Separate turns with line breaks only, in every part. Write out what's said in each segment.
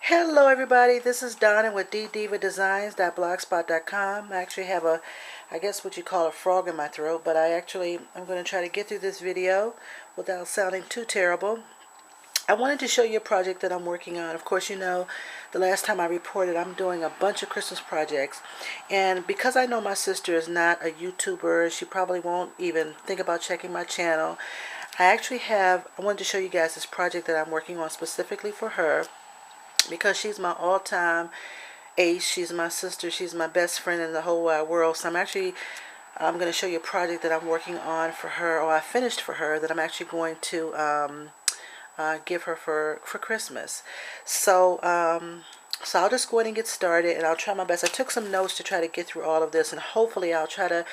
Hello everybody, this is Donna with dddivadesigns.blogspot.com. I actually have I guess what you call a frog in my throat, but I'm going to try to get through this video without sounding too terrible. I wanted to show you a project that I'm working on. Of course, you know, the last time I reported, I'm doing a bunch of Christmas projects. And because I know my sister is not a YouTuber, she probably won't even think about checking my channel. I wanted to show you guys this project that I'm working on specifically for her, because she's my all-time ace. She's my sister. She's my best friend in the whole wide world. So I'm going to show you a project that I'm working on for her, or I finished for her, that I'm actually going to give her for Christmas. So I'll just go ahead and get started, and I'll try my best. I took some notes to try to get through all of this, and hopefully I'll try to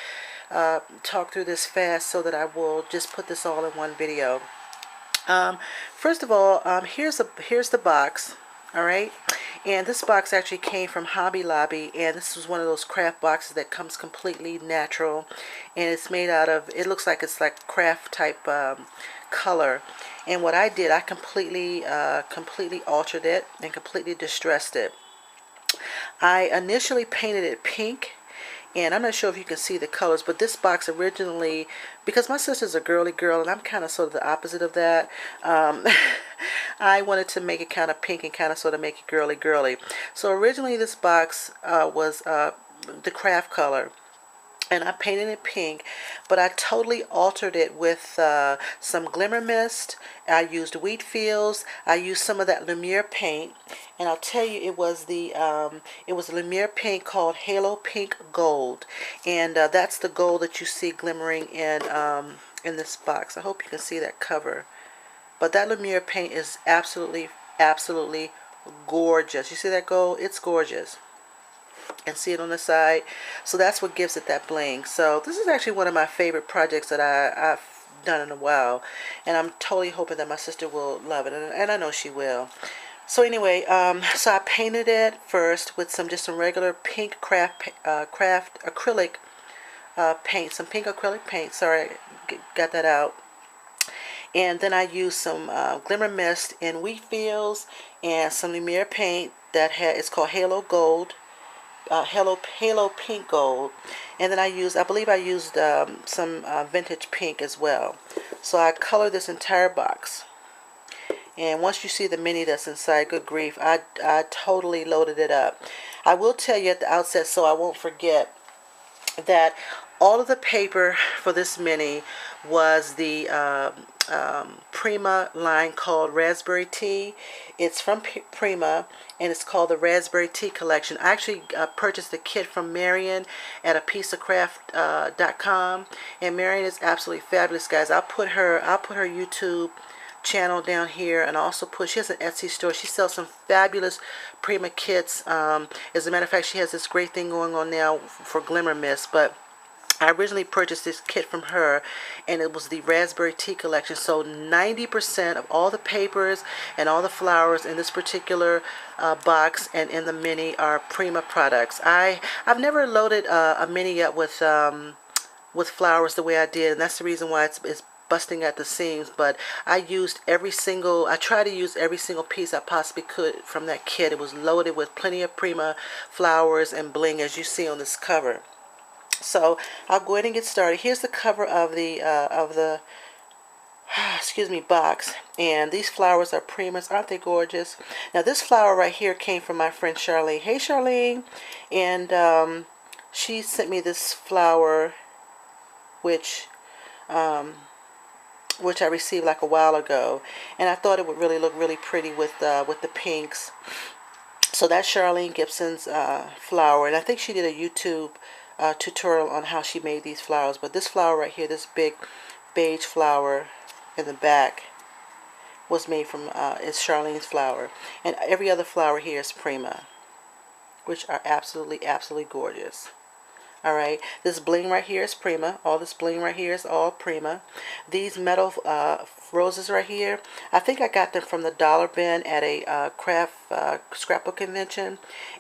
talk through this fast so that I will just put this all in one video. First of all, here's the box. All right, and this box actually came from Hobby Lobby, and this was one of those craft boxes that comes completely natural, and it's made out of, it looks like it's like craft type color. And what I did, I completely altered it and completely distressed it. I initially painted it pink, and I'm not sure if you can see the colors, but this box originally, because my sister's a girly girl and I'm kind of sort of the opposite of that, I wanted to make it kind of pink and kind of sort of make it girly girly. So originally this box was the craft color, and I painted it pink, but I totally altered it with some Glimmer Mist. I used Wheat Fields. I used some of that Lumiere paint, and I'll tell you, it was Lumiere paint called Halo Pink Gold, and that's the gold that you see glimmering in this box. I hope you can see that cover, but that Lumiere paint is absolutely gorgeous. You see that gold? It's gorgeous. And see it on the side. So that's what gives it that bling. So this is actually one of my favorite projects that I've done in a while, and I'm totally hoping that my sister will love it, and I know she will. So anyway, so I painted it first with just some regular pink craft acrylic paint, some pink acrylic paint. Sorry, got that out. And then I used some Glimmer Mist in Wheat Fields and some Lumiere paint that it's called Halo Gold. Halo Pink Gold, and then I believe I used some vintage pink as well. So I colored this entire box, and once you see the mini that's inside, good grief, I totally loaded it up. I will tell you at the outset, so I won't forget, that all of the paper for this mini was the Prima line called Raspberry Tea. It's from Prima, and it's called the Raspberry Tea Collection. I actually purchased the kit from Marion at apieceofcraft.com, and Marion is absolutely fabulous, guys. I'll put her YouTube channel down here, and also she has an Etsy store. She sells some fabulous Prima kits. As a matter of fact, she has this great thing going on now for Glimmer Mist, but I originally purchased this kit from her, and it was the Raspberry Tea Collection. So 90% of all the papers and all the flowers in this particular box and in the mini are Prima products. I've never loaded a mini up with flowers the way I did, and that's the reason why it's busting at the seams. But I tried to use every single piece I possibly could from that kit. It was loaded with plenty of Prima flowers and bling, as you see on this cover. So I'll go ahead and get started. Here's the cover of the excuse me, box, and these flowers are Primas. Aren't they gorgeous? Now this flower right here came from my friend Charlene. Hey Charlene, and she sent me this flower, which I received like a while ago, and I thought it would really look really pretty with the pinks. So that's Charlene Gibson's flower, and I think she did a YouTube tutorial on how she made these flowers. But this flower right here, this big beige flower in the back, was made from is Charlene's flower, and every other flower here is Prima, which are absolutely gorgeous. All right, this bling right here is Prima. All this bling right here is all Prima. These metal roses right here, I think I got them from the dollar bin at a craft scrapbook convention,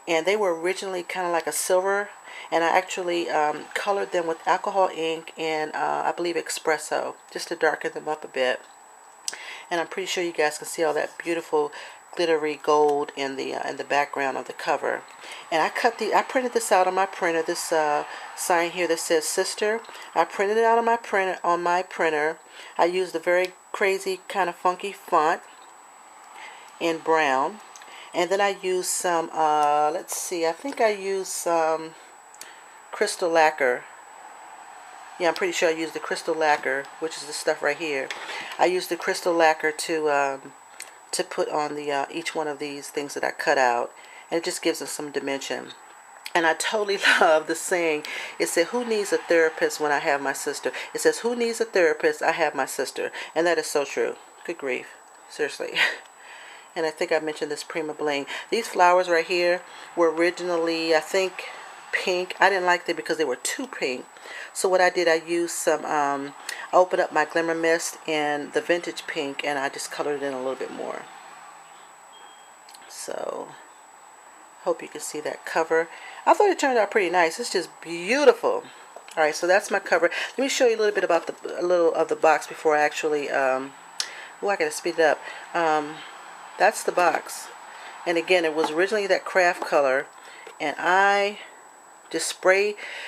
and they were originally kind of like a silver, and I actually colored them with alcohol ink and I believe espresso, just to darken them up a bit. And I'm pretty sure you guys can see all that beautiful glittery gold in the background of the cover. And I printed this out on my printer. This sign here that says "Sister." I printed it out on my printer. I used a very crazy kind of funky font in brown, and then I used some. Let's see. I think I used some crystal lacquer. Yeah, I'm pretty sure I used the crystal lacquer, which is this stuff right here. I used the crystal lacquer to put on the each one of these things that I cut out, and it just gives us some dimension. And I totally love the saying. It said, "Who needs a therapist when I have my sister?" It says, "Who needs a therapist? I have my sister." And that is so true. Good grief. Seriously. And I think I mentioned this Prima Bling. These flowers right here were originally, I think, pink. I didn't like them because they were too pink. So what I did, I used some, I opened up my Glimmer Mist in the vintage pink, and I just colored it in a little bit more. So, hope you can see that cover. I thought it turned out pretty nice. It's just beautiful. Alright, so that's my cover. Let me show you a little bit about a little of the box before I actually, I gotta speed it up. That's the box. And again, it was originally that craft color, and I just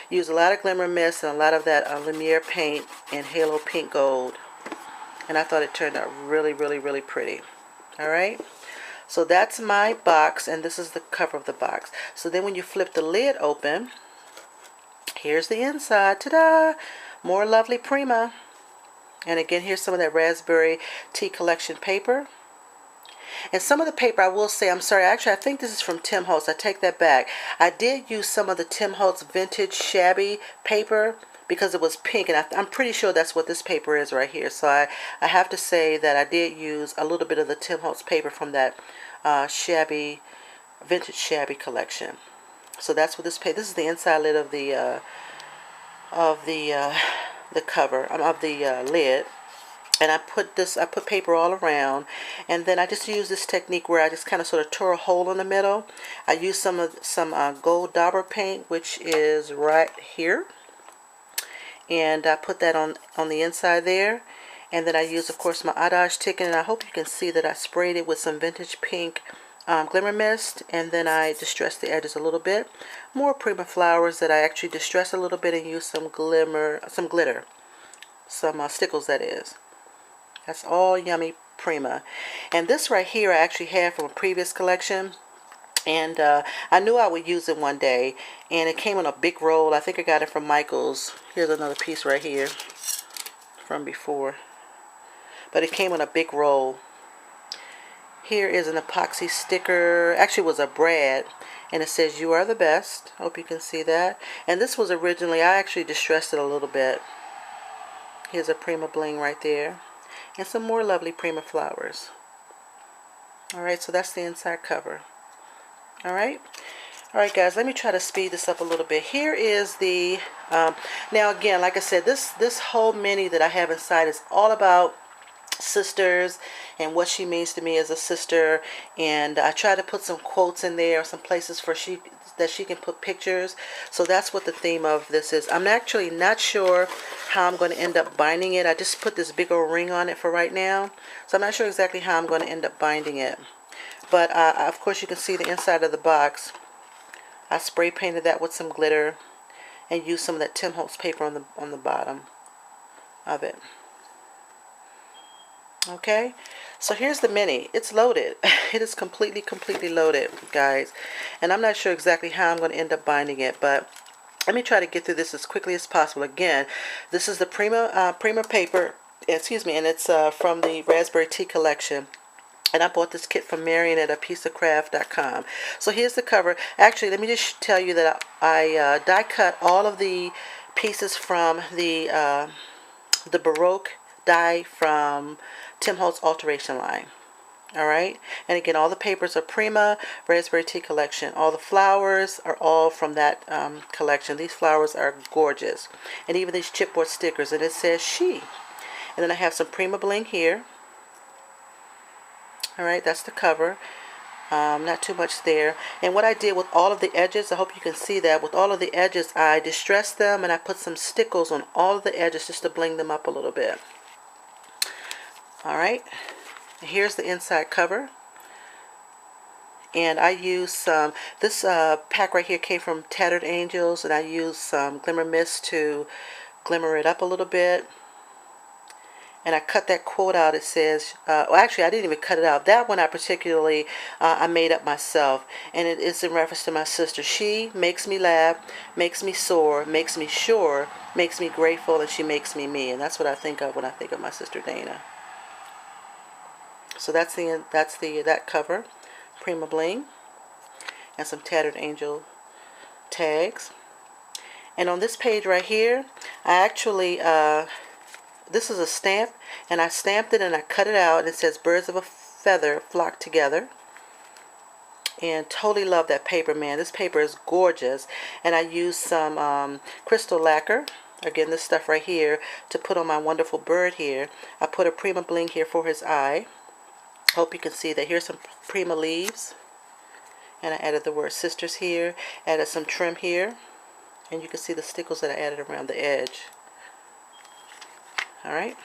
use a lot of Glimmer Mist and a lot of that Lumiere paint in Halo Pink Gold. And I thought it turned out really, really, really pretty. Alright. So that's my box, and this is the cover of the box. So then when you flip the lid open, here's the inside. Ta-da! More lovely Prima. And again, here's some of that Raspberry Tea Collection paper. And some of the paper, I will say, I'm sorry, actually I think this is from Tim Holtz. I take that back. I did use some of the Tim Holtz vintage shabby paper because it was pink, and I'm pretty sure that's what this paper is right here. So I have to say that I did use a little bit of the Tim Holtz paper from that vintage shabby collection. So that's what this is the inside lid of the cover of the lid. And I put paper all around, and then I just use this technique where I just kind of sort of tore a hole in the middle. I use some gold dauber paint, which is right here, and I put that on the inside there. And then I use, of course, my Adage Ticket, and I hope you can see that I sprayed it with some vintage pink Glimmer Mist, and then I distressed the edges a little bit. More Prima flowers that I actually distressed a little bit and used some glitter, some stickles, that is. That's all yummy Prima. And this right here I actually had from a previous collection. And I knew I would use it one day. And it came in a big roll. I think I got it from Michael's. Here's another piece right here from before. But it came in a big roll. Here is an epoxy sticker. Actually, it was a brad. And it says, "You are the best." Hope you can see that. And this was originally, I actually distressed it a little bit. Here's a Prima Bling right there. And some more lovely Prima flowers. Alright, so that's the inside cover. Alright? Alright guys, let me try to speed this up a little bit. Here is the, now again, like I said, this whole mini that I have inside is all about sisters and what she means to me as a sister. And I try to put some quotes in there, some places that she can put pictures. So that's what the theme of this is. I'm actually not sure how I'm going to end up binding it. I just put this big old ring on it for right now. So I'm not sure exactly how I'm going to end up binding it. But of course you can see the inside of the box. I spray painted that with some glitter and used some of that Tim Holtz paper on the bottom of it. Okay, so here's the mini. It's loaded. It is completely loaded, guys. And I'm not sure exactly how I'm going to end up binding it, but let me try to get through this as quickly as possible. Again, this is the Prima paper, excuse me, and it's from the Raspberry Tea Collection. And I bought this kit from Marion at apieceofcraft.com. So here's the cover. Actually, let me just tell you that I die cut all of the pieces from the Baroque die from Tim Holtz Alteration line. Alright, and again, all the papers are Prima Raspberry Tea Collection. All the flowers are all from that collection. These flowers are gorgeous. And even these chipboard stickers, and it says "She." And then I have some Prima Bling here. Alright, that's the cover. Not too much there. And what I did with all of the edges, I hope you can see that, with all of the edges, I distressed them and I put some stickles on all of the edges just to bling them up a little bit. Alright, here's the inside cover. And I used some, this pack right here came from Tattered Angels, and I used some Glimmer Mist to glimmer it up a little bit. And I cut that quote out. It says, well, actually, I didn't even cut it out. That one I particularly, I made up myself. And it is in reference to my sister. She makes me laugh, makes me soar, makes me sure, makes me grateful, and she makes me me. And that's what I think of when I think of my sister Dana. So that's that cover, Prima Bling, and some Tattered Angel tags. And on this page right here, I actually, this is a stamp, and I stamped it and I cut it out, and it says birds of a feather flock together. And totally love that paper, man. This paper is gorgeous. And I used some crystal lacquer, again this stuff right here, to put on my wonderful bird here. I put a Prima Bling here for his eye. Hope you can see that. Here's some Prima leaves, and I added the word sisters here, added some trim here, and you can see the stickles that I added around the edge. Alright.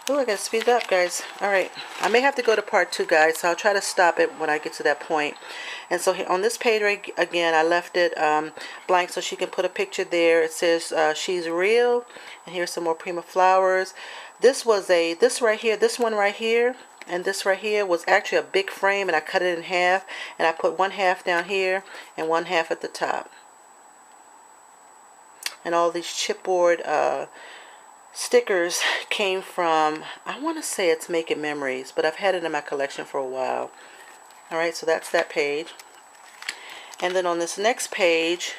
Oh, I gotta speed it up, guys. Alright. I may have to go to part 2, guys, so I'll try to stop it when I get to that point. And so here, on this page, right, again, I left it blank so she can put a picture there. It says she's real. And here's some more Prima flowers. This was this right here, this one right here, and this right here was actually a big frame, and I cut it in half, and I put one half down here and one half at the top. And all these chipboard stickers came from, I want to say it's Making Memories, but I've had it in my collection for a while. Alright, so that's that page. And then on this next page,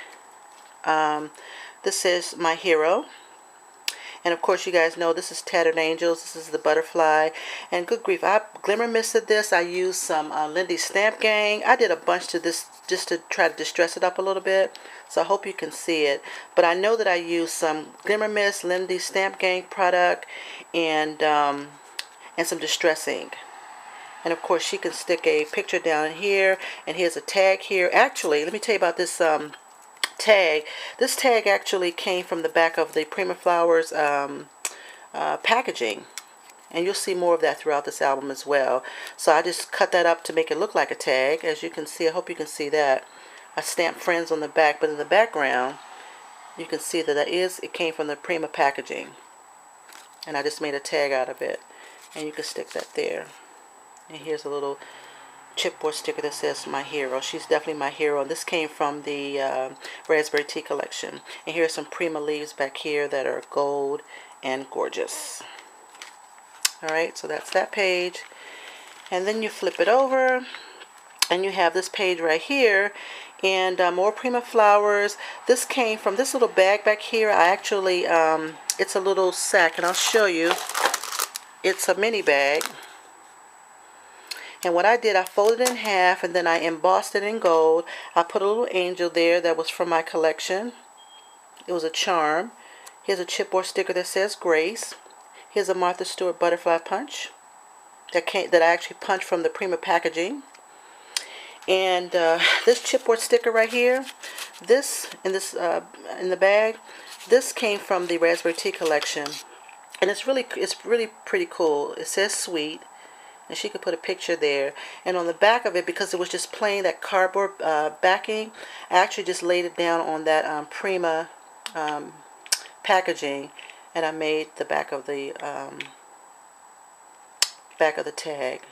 this is My Hero. And of course, you guys know this is Tattered Angels. This is the butterfly. And good grief, I glimmer misted this. I used some Lindy Stamp Gang. I did a bunch to this just to try to distress it up a little bit. So I hope you can see it. But I know that I used some Glimmer Mist, Lindy Stamp Gang product, and some distress ink. And of course, she can stick a picture down here. And here's a tag here. Actually, let me tell you about this tag. This tag actually came from the back of the Prima Flowers packaging, and you'll see more of that throughout this album as well. So I just cut that up to make it look like a tag, as you can see. I hope you can see that. I stamped Friends on the back, but in the background you can see that it came from the Prima packaging, and I just made a tag out of it, and you can stick that there. And here's a little chipboard sticker that says My Hero. She's definitely my hero. And this came from the Raspberry Tea collection. And here's some Prima leaves back here that are gold and gorgeous. Alright, so that's that page. And then you flip it over, and you have this page right here, and more Prima flowers. This came from this little bag back here. I actually, it's a little sack, and I'll show you. It's a mini bag. And what I did, I folded it in half, and then I embossed it in gold. I put a little angel there that was from my collection. It was a charm. Here's a chipboard sticker that says Grace. Here's a Martha Stewart butterfly punch that I actually punched from the Prima packaging. And this chipboard sticker right here, this in the bag, this came from the Raspberry Tea collection, and it's really pretty cool. It says Sweet. And she could put a picture there. And on the back of it, because it was just plain, that cardboard backing, I actually just laid it down on that Prima packaging, and I made the back of the tag.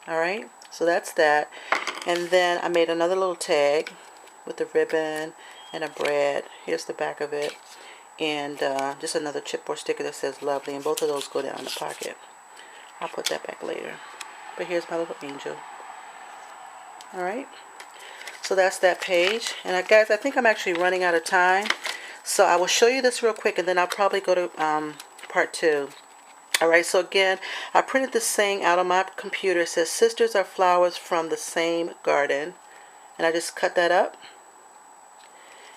Alright, so that's that. And then I made another little tag with a ribbon and a brad. Here's the back of it. And just another chipboard sticker that says Lovely. And both of those go down in the pocket. I'll put that back later. But here's my little angel. Alright. So that's that page. And guys, I think I'm actually running out of time. So I will show you this real quick, and then I'll probably go to part 2. Alright, so again, I printed this saying out on my computer. It says, sisters are flowers from the same garden. And I just cut that up.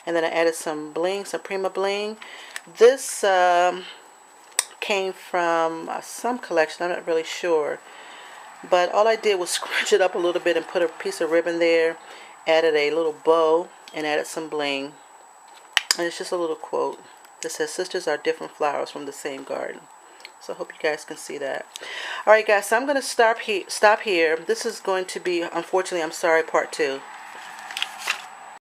And then I added some bling, some Prima bling. This came from some collection, I'm not really sure, but all I did was scrunch it up a little bit and put a piece of ribbon there, added a little bow, and added some bling. And it's just a little quote that says, sisters are different flowers from the same garden. So I hope you guys can see that. All right, guys. So I'm going to stop here. This is going to be, unfortunately, I'm sorry, part 2.